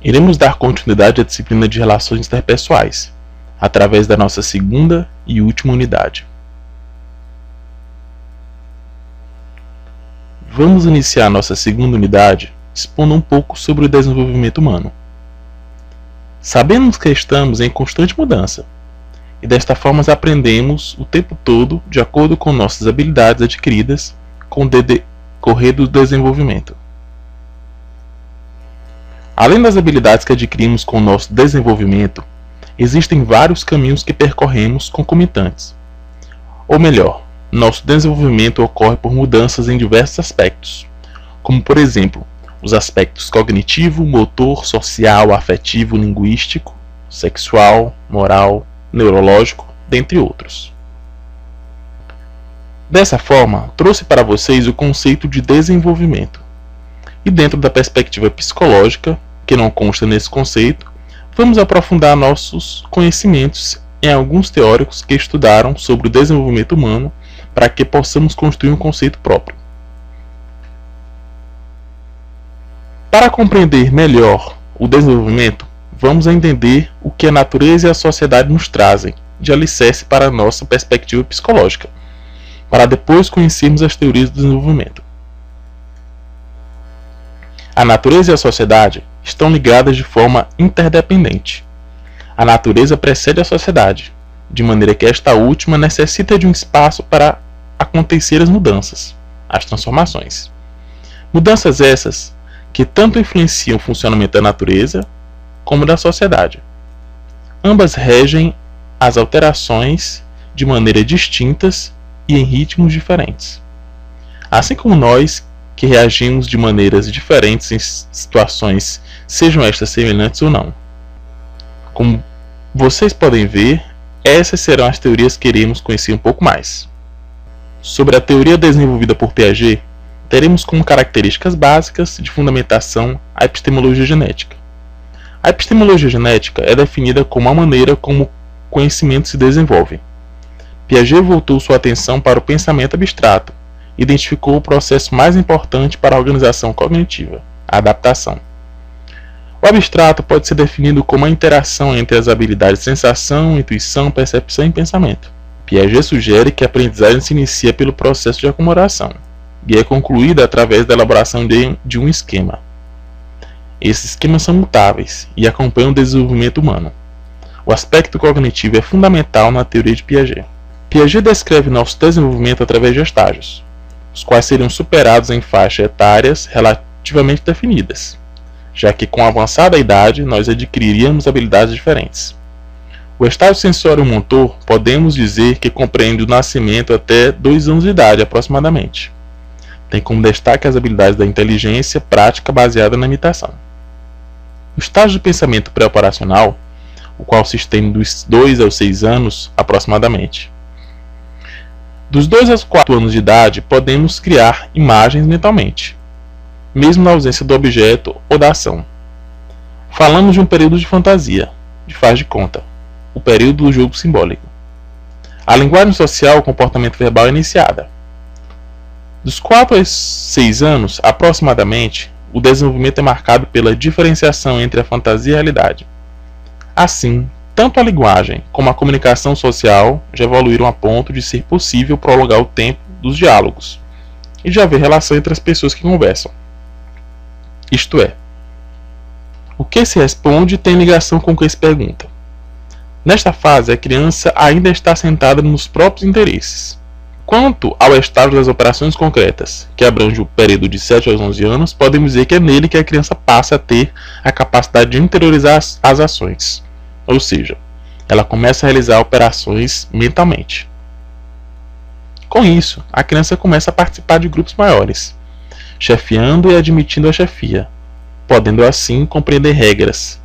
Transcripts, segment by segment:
Iremos dar continuidade à disciplina de relações interpessoais, através da nossa segunda e última unidade. Vamos iniciar nossa segunda unidade expondo um pouco sobre o desenvolvimento humano. Sabemos que estamos em constante mudança, e desta forma aprendemos o tempo todo de acordo com nossas habilidades adquiridas com o decorrer do desenvolvimento. Além das habilidades que adquirimos com o nosso desenvolvimento, existem vários caminhos que percorremos concomitantes. Ou melhor, nosso desenvolvimento ocorre por mudanças em diversos aspectos, como por exemplo, os aspectos cognitivo, motor, social, afetivo, linguístico, sexual, moral, neurológico, dentre outros. Dessa forma, trouxe para vocês o conceito de desenvolvimento. E dentro da perspectiva psicológica, que não consta nesse conceito, vamos aprofundar nossos conhecimentos em alguns teóricos que estudaram sobre o desenvolvimento humano para que possamos construir um conceito próprio. Para compreender melhor o desenvolvimento, vamos entender o que a natureza e a sociedade nos trazem de alicerce para a nossa perspectiva psicológica, para depois conhecermos as teorias do desenvolvimento. A natureza e a sociedade estão ligadas de forma interdependente. A natureza precede a sociedade, de maneira que esta última necessita de um espaço para acontecer as mudanças, as transformações. Mudanças essas que tanto influenciam o funcionamento da natureza como da sociedade. Ambas regem as alterações de maneira distintas e em ritmos diferentes. Assim como nós, que reagimos de maneiras diferentes em situações, sejam estas semelhantes ou não. Como vocês podem ver, essas serão as teorias que iremos conhecer um pouco mais. Sobre a teoria desenvolvida por Piaget, teremos como características básicas de fundamentação a epistemologia genética. A epistemologia genética é definida como a maneira como o conhecimento se desenvolve. Piaget voltou sua atenção para o pensamento abstrato, identificou o processo mais importante para a organização cognitiva, a adaptação. O abstrato pode ser definido como a interação entre as habilidades de sensação, intuição, percepção e pensamento. Piaget sugere que a aprendizagem se inicia pelo processo de acomodação e é concluída através da elaboração de um esquema. Esses esquemas são mutáveis e acompanham o desenvolvimento humano. O aspecto cognitivo é fundamental na teoria de Piaget. Piaget descreve nosso desenvolvimento através de estágios, os quais seriam superados em faixas etárias relativamente definidas, já que com a avançada idade nós adquiriríamos habilidades diferentes. O estágio sensório-motor podemos dizer que compreende o nascimento até 2 anos de idade aproximadamente. Tem como destaque as habilidades da inteligência prática baseada na imitação. O estágio de pensamento pré-operacional, o qual se estende dos 2 aos 6 anos aproximadamente. Dos 2 aos 4 anos de idade, podemos criar imagens mentalmente, mesmo na ausência do objeto ou da ação. Falamos de um período de fantasia, de faz de conta, o período do jogo simbólico. A linguagem social, o comportamento verbal é iniciada. Dos 4 aos 6 anos, aproximadamente, o desenvolvimento é marcado pela diferenciação entre a fantasia e a realidade. Assim, tanto a linguagem como a comunicação social já evoluíram a ponto de ser possível prolongar o tempo dos diálogos e de haver relação entre as pessoas que conversam. Isto é, o que se responde tem ligação com o que se pergunta. Nesta fase, a criança ainda está sentada nos próprios interesses. Quanto ao estágio das operações concretas, que abrange o período de 7 aos 11 anos, podemos dizer que é nele que a criança passa a ter a capacidade de interiorizar as ações. Ou seja, ela começa a realizar operações mentalmente. Com isso, a criança começa a participar de grupos maiores, chefiando e admitindo a chefia, podendo assim compreender regras,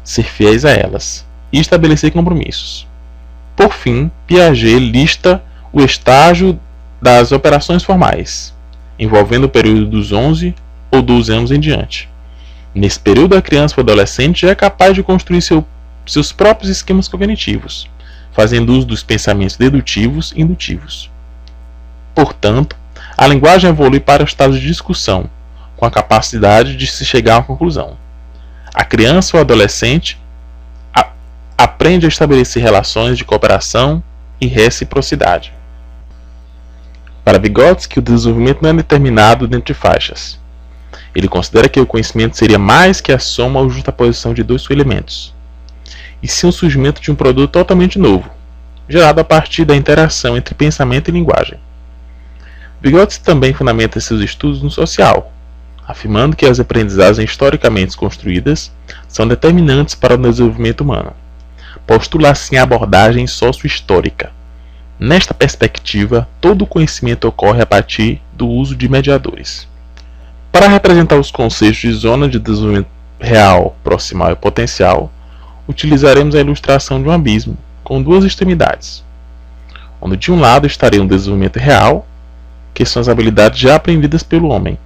ser fiéis a elas e estabelecer compromissos. Por fim, Piaget lista o estágio das operações formais, envolvendo o período dos 11 ou 12 anos em diante. Nesse período, a criança ou adolescente já é capaz de construir seus próprios esquemas cognitivos, fazendo uso dos pensamentos dedutivos e indutivos. Portanto, a linguagem evolui para o estado de discussão, com a capacidade de se chegar a uma conclusão. A criança ou adolescente aprende a estabelecer relações de cooperação e reciprocidade. Para Vygotsky, o desenvolvimento não é determinado dentro de faixas. Ele considera que o conhecimento seria mais que a soma ou justaposição de dois elementos, e sim o surgimento de um produto totalmente novo, gerado a partir da interação entre pensamento e linguagem. Vygotsky também fundamenta seus estudos no social, afirmando que as aprendizagens historicamente construídas são determinantes para o desenvolvimento humano. Postula assim a abordagem sócio-histórica. Nesta perspectiva, todo o conhecimento ocorre a partir do uso de mediadores. Para representar os conceitos de zona de desenvolvimento real, proximal e potencial, utilizaremos a ilustração de um abismo, com duas extremidades, onde de um lado estaria um desenvolvimento real, que são as habilidades já aprendidas pelo homem,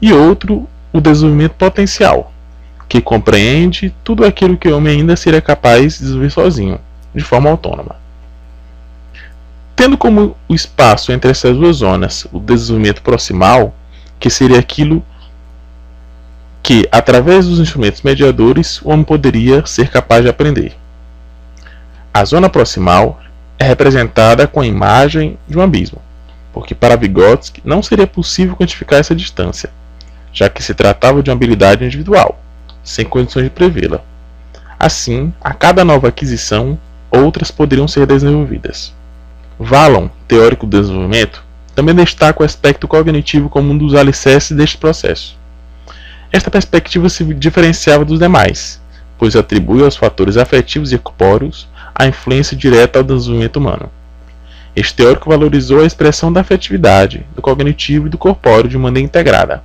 e outro, o desenvolvimento potencial, que compreende tudo aquilo que o homem ainda seria capaz de desenvolver sozinho, de forma autônoma. Tendo como o espaço entre essas duas zonas o desenvolvimento proximal, que seria aquilo que, através dos instrumentos mediadores, o homem poderia ser capaz de aprender. A zona proximal é representada com a imagem de um abismo, porque para Vygotsky não seria possível quantificar essa distância, já que se tratava de uma habilidade individual, sem condições de prevê-la. Assim, a cada nova aquisição, outras poderiam ser desenvolvidas. Vallon, teórico do desenvolvimento, também destaca o aspecto cognitivo como um dos alicerces deste processo. Esta perspectiva se diferenciava dos demais, pois atribui aos fatores afetivos e corpóreos a influência direta ao desenvolvimento humano. Este teórico valorizou a expressão da afetividade, do cognitivo e do corpóreo de maneira integrada,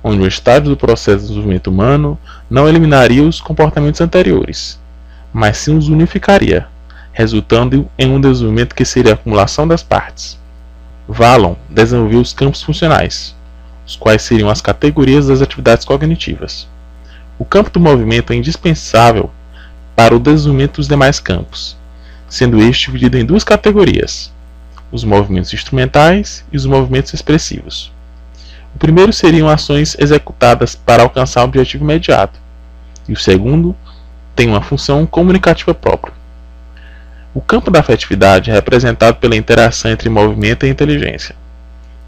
onde o estágio do processo de desenvolvimento humano não eliminaria os comportamentos anteriores, mas sim os unificaria, resultando em um desenvolvimento que seria a acumulação das partes. Vallon desenvolveu os campos funcionais, os quais seriam as categorias das atividades cognitivas. O campo do movimento é indispensável para o desenvolvimento dos demais campos, sendo este dividido em duas categorias: os movimentos instrumentais e os movimentos expressivos. O primeiro seriam ações executadas para alcançar o objetivo imediato, e o segundo tem uma função comunicativa própria. O campo da afetividade é representado pela interação entre movimento e inteligência.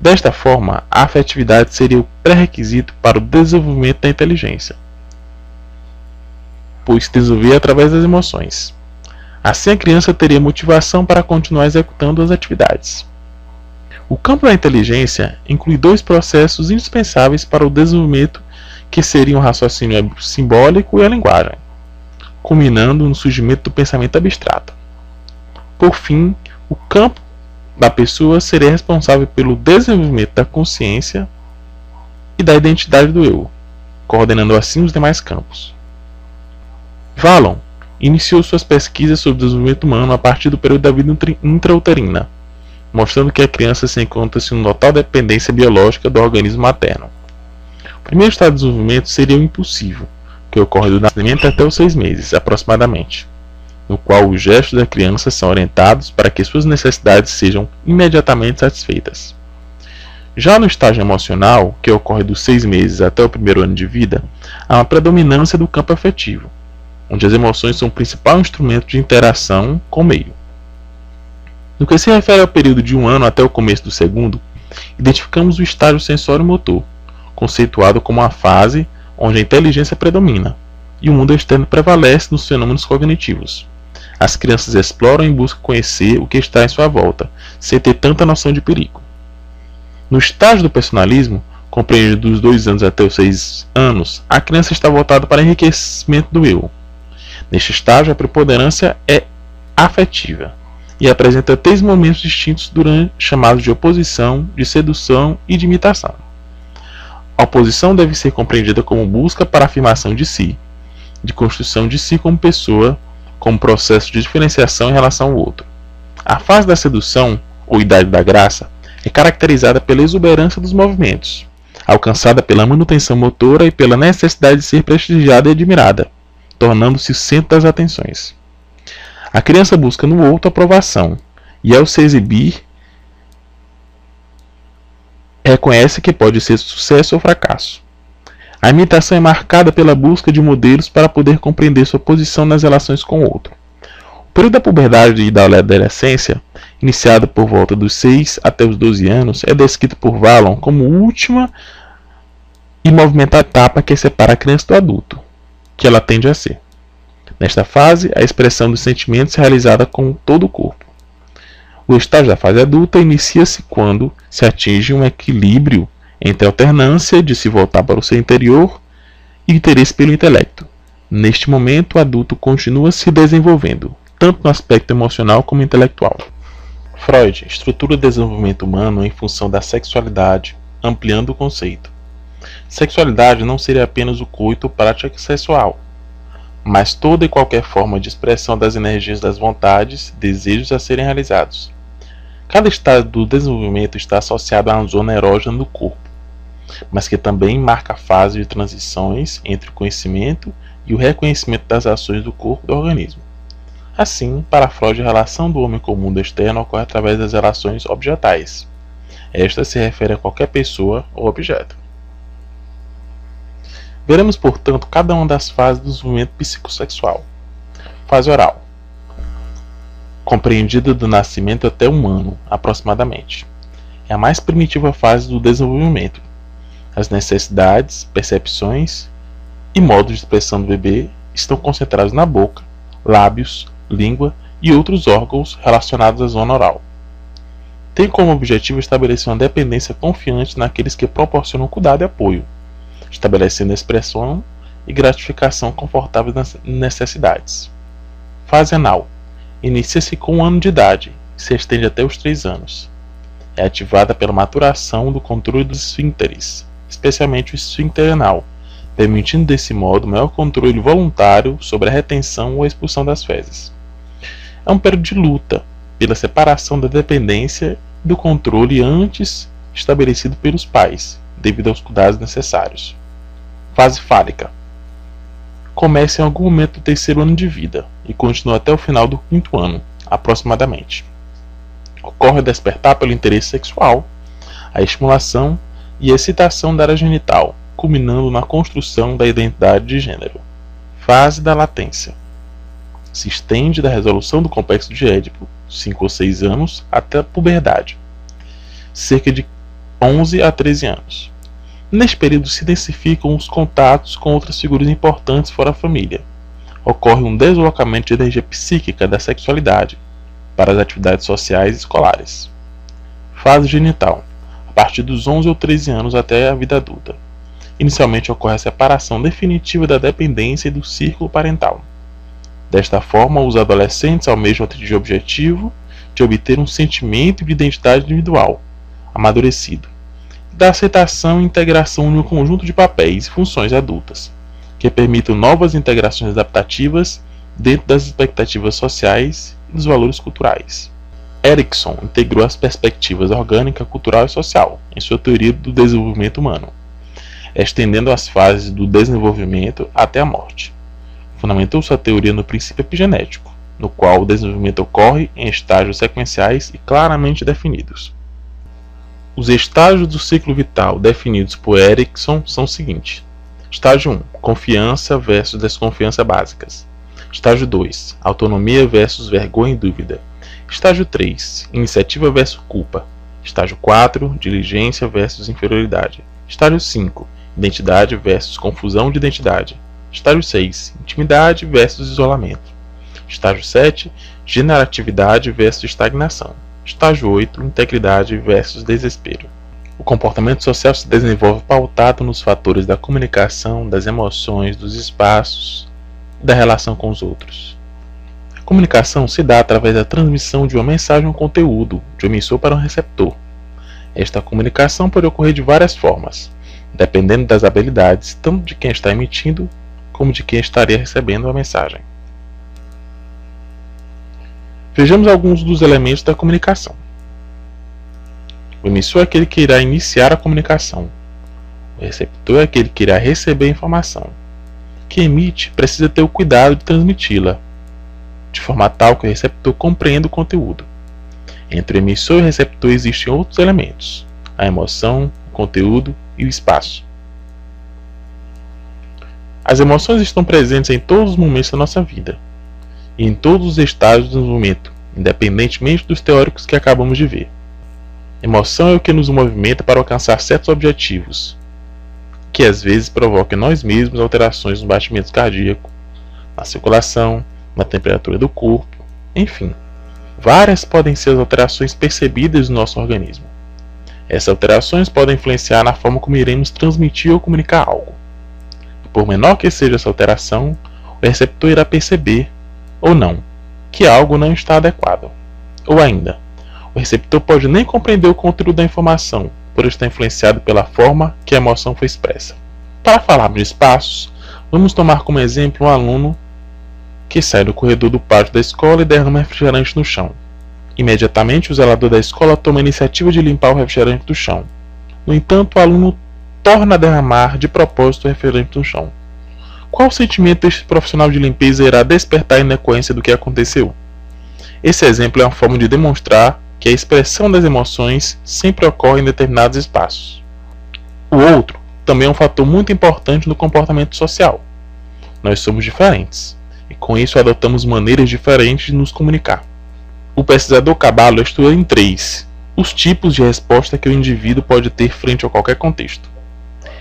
Desta forma, a afetividade seria o pré-requisito para o desenvolvimento da inteligência, pois se desenvolvia através das emoções. Assim, a criança teria motivação para continuar executando as atividades. O campo da inteligência inclui dois processos indispensáveis para o desenvolvimento, que seriam o raciocínio simbólico e a linguagem, culminando no surgimento do pensamento abstrato. Por fim, o campo da pessoa seria responsável pelo desenvolvimento da consciência e da identidade do eu, coordenando assim os demais campos. Vallon iniciou suas pesquisas sobre o desenvolvimento humano a partir do período da vida intrauterina, mostrando que a criança se encontra-se em total dependência biológica do organismo materno. O primeiro estado de desenvolvimento seria o impulsivo, que ocorre do nascimento até os 6 meses, aproximadamente, no qual os gestos da criança são orientados para que suas necessidades sejam imediatamente satisfeitas. Já no estágio emocional, que ocorre dos 6 meses até o primeiro ano de vida, há uma predominância do campo afetivo, onde as emoções são o principal instrumento de interação com o meio. No que se refere ao período de 1 ano até o começo do segundo, identificamos o estágio sensório-motor, conceituado como a fase onde a inteligência predomina e o mundo externo prevalece nos fenômenos cognitivos. As crianças exploram em busca de conhecer o que está em sua volta, sem ter tanta noção de perigo. No estágio do personalismo, compreendido dos 2 anos até os 6 anos, a criança está voltada para enriquecimento do eu. Neste estágio, a preponderância é afetiva e apresenta 3 momentos distintos chamados de oposição, de sedução e de imitação. A oposição deve ser compreendida como busca para a afirmação de si, de construção de si como pessoa, como processo de diferenciação em relação ao outro. A fase da sedução, ou idade da graça, é caracterizada pela exuberância dos movimentos, alcançada pela manutenção motora e pela necessidade de ser prestigiada e admirada, tornando-se o centro das atenções. A criança busca no outro aprovação, e ao se exibir, reconhece que pode ser sucesso ou fracasso. A imitação é marcada pela busca de modelos para poder compreender sua posição nas relações com o outro. O período da puberdade e da adolescência, iniciado por volta dos 6 até os 12 anos, é descrito por Vallon como última e movimentada etapa que separa a criança do adulto, que ela tende a ser. Nesta fase, a expressão dos sentimentos é realizada com todo o corpo. O estágio da fase adulta inicia-se quando se atinge um equilíbrio entre a alternância de se voltar para o seu interior e o interesse pelo intelecto. Neste momento, o adulto continua se desenvolvendo, tanto no aspecto emocional como intelectual. Freud estrutura o desenvolvimento humano em função da sexualidade, ampliando o conceito. Sexualidade não seria apenas o coito ou prática sexual, mas toda e qualquer forma de expressão das energias das vontades, desejos a serem realizados. Cada estado do desenvolvimento está associado a uma zona erógena do corpo, mas que também marca a fase de transições entre o conhecimento e o reconhecimento das ações do corpo e do organismo. Assim, para Freud, a relação do homem com o mundo externo ocorre através das relações objetais. Esta se refere a qualquer pessoa ou objeto. Veremos, portanto, cada uma das fases do desenvolvimento psicossexual. Fase oral, compreendida do nascimento até 1 ano, aproximadamente. É a mais primitiva fase do desenvolvimento. As necessidades, percepções e modos de expressão do bebê estão concentrados na boca, lábios, língua e outros órgãos relacionados à zona oral. Tem como objetivo estabelecer uma dependência confiante naqueles que proporcionam cuidado e apoio, estabelecendo expressão e gratificação confortáveis nas necessidades. Fase anal. Inicia-se com 1 ano de idade e se estende até os 3 anos. É ativada pela maturação do controle dos esfíncteres, especialmente o esfíncter anal, permitindo desse modo maior controle voluntário sobre a retenção ou a expulsão das fezes. É um período de luta pela separação da dependência e do controle antes estabelecido pelos pais, devido aos cuidados necessários. Fase fálica. Começa em algum momento do 3º ano de vida e continua até o final do 5º ano, aproximadamente. Ocorre o despertar pelo interesse sexual, a estimulação e a excitação da área genital, culminando na construção da identidade de gênero. Fase da latência. Se estende da resolução do complexo de Édipo, 5 ou 6 anos, até a puberdade, cerca de 11 a 13 anos. Neste período se intensificam os contatos com outras figuras importantes fora a família. Ocorre um deslocamento de energia psíquica da sexualidade para as atividades sociais e escolares. Fase genital. A partir dos 11 ou 13 anos até a vida adulta. Inicialmente ocorre a separação definitiva da dependência e do círculo parental. Desta forma, os adolescentes almejam atingir o objetivo de obter um sentimento de identidade individual, amadurecido, da aceitação e integração de um conjunto de papéis e funções adultas, que permitam novas integrações adaptativas dentro das expectativas sociais e dos valores culturais. Erikson integrou as perspectivas orgânica, cultural e social em sua teoria do desenvolvimento humano, estendendo as fases do desenvolvimento até a morte. Fundamentou sua teoria no princípio epigenético, no qual o desenvolvimento ocorre em estágios sequenciais e claramente definidos. Os estágios do ciclo vital definidos por Erikson são os seguintes. Estágio 1. Confiança versus desconfiança básicas. Estágio 2. Autonomia versus vergonha e dúvida. Estágio 3. Iniciativa versus culpa. Estágio 4. Diligência versus inferioridade. Estágio 5. Identidade versus confusão de identidade. Estágio 6. Intimidade versus isolamento. Estágio 7. Generatividade versus estagnação. Estágio 8. Integridade versus desespero. O comportamento social se desenvolve pautado nos fatores da comunicação, das emoções, dos espaços e da relação com os outros. A comunicação se dá através da transmissão de uma mensagem ou conteúdo, de um emissor para um receptor. Esta comunicação pode ocorrer de várias formas, dependendo das habilidades tanto de quem está emitindo como de quem estaria recebendo a mensagem. Vejamos alguns dos elementos da comunicação. O emissor é aquele que irá iniciar a comunicação. O receptor é aquele que irá receber a informação. Quem emite precisa ter o cuidado de transmiti-la, de forma tal que o receptor compreenda o conteúdo. Entre o emissor e o receptor existem outros elementos: a emoção, o conteúdo e o espaço. As emoções estão presentes em todos os momentos da nossa vida e em todos os estágios do desenvolvimento, independentemente dos teóricos que acabamos de ver. Emoção é o que nos movimenta para alcançar certos objetivos, que às vezes provoca em nós mesmos alterações no batimento cardíaco, na circulação, na temperatura do corpo, enfim. Várias podem ser as alterações percebidas no nosso organismo. Essas alterações podem influenciar na forma como iremos transmitir ou comunicar algo. E por menor que seja essa alteração, o receptor irá perceber, ou não, que algo não está adequado. Ou ainda, o receptor pode nem compreender o conteúdo da informação, por estar influenciado pela forma que a emoção foi expressa. Para falarmos de espaços, vamos tomar como exemplo um aluno que sai do corredor do pátio da escola e derrama refrigerante no chão. Imediatamente, o zelador da escola toma a iniciativa de limpar o refrigerante do chão. No entanto, o aluno torna a derramar de propósito o refrigerante no chão. Qual sentimento este profissional de limpeza irá despertar em decorrência do que aconteceu? Esse exemplo é uma forma de demonstrar que a expressão das emoções sempre ocorre em determinados espaços. O outro também é um fator muito importante no comportamento social. Nós somos diferentes, e com isso adotamos maneiras diferentes de nos comunicar. O pesquisador Caballo estuda em 3 os tipos de resposta que o indivíduo pode ter frente a qualquer contexto.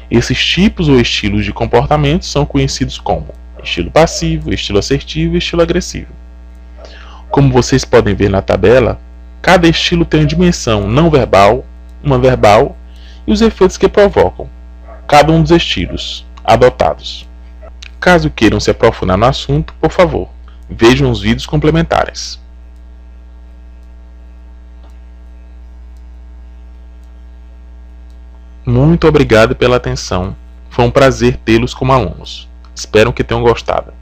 Esses tipos ou estilos de comportamento são conhecidos como estilo passivo, estilo assertivo e estilo agressivo. Como vocês podem ver na tabela, cada estilo tem uma dimensão não verbal, uma verbal e os efeitos que provocam cada um dos estilos adotados. Caso queiram se aprofundar no assunto, por favor, vejam os vídeos complementares. Muito obrigado pela atenção. Foi um prazer tê-los como alunos. Espero que tenham gostado.